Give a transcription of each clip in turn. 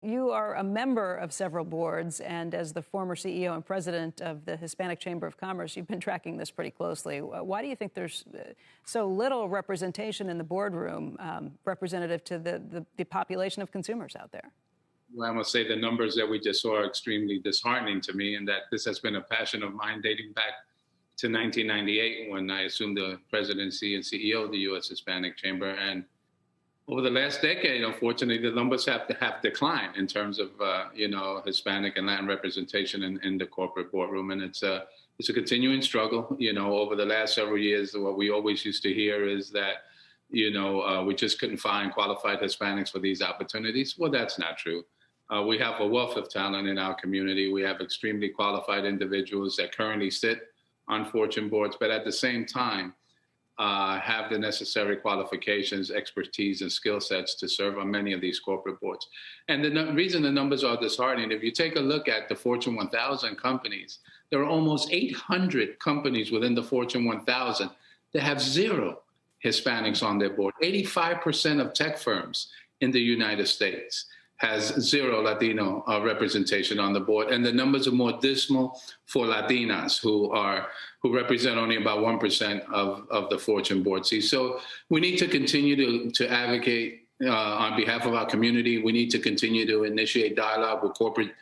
You are a member of several boards, and as the former CEO and president of the Hispanic Chamber of Commerce, you've been tracking this pretty closely. Why do you think there's so little representation in the boardroom representative to the population of consumers out there? Well, I must say the numbers that we just saw are extremely disheartening to me, and that this has been a passion of mine dating back to 1998 when I assumed the presidency and CEO of the U.S. Hispanic Chamber. And over the last decade, unfortunately, the numbers have declined in terms of Hispanic and Latin representation in the corporate boardroom, and it's a continuing struggle. Over the last several years, what we always used to hear is that we just couldn't find qualified Hispanics for these opportunities. Well, that's not true. We have a wealth of talent in our community. We have extremely qualified individuals that currently sit on Fortune boards, but at the same time, have the necessary qualifications, expertise, and skill sets to serve on many of these corporate boards. And the reason the numbers are disheartening, if you take a look at the Fortune 1000 companies, there are almost 800 companies within the Fortune 1000 that have zero Hispanics on their board. 85% of tech firms in the United States has zero Latino representation on the board. And the numbers are more dismal for Latinas who represent only about 1% of the Fortune board seats. So we need to continue to advocate on behalf of our community. We need to continue to initiate dialogue with corporate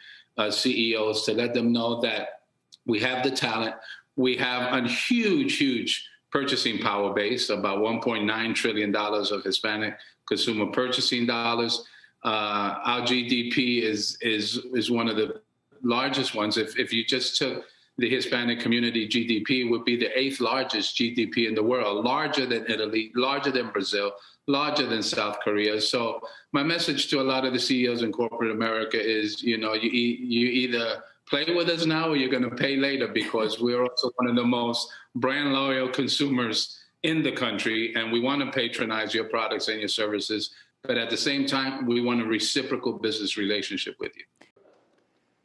CEOs to let them know that we have the talent. We have a huge purchasing power base, about $1.9 trillion of Hispanic consumer purchasing dollars. Our GDP is one of the largest ones. If you just took the Hispanic community GDP, would be the 8th largest GDP in the world, larger than Italy, larger than Brazil, larger than South Korea. So my message to a lot of the CEOs in corporate America is, you either play with us now or you're going to pay later, because we're also one of the most brand loyal consumers in the country, and we want to patronize your products and your services. But at the same time, we want a reciprocal business relationship with you.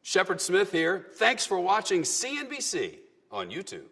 Shepard Smith here. Thanks for watching CNBC on YouTube.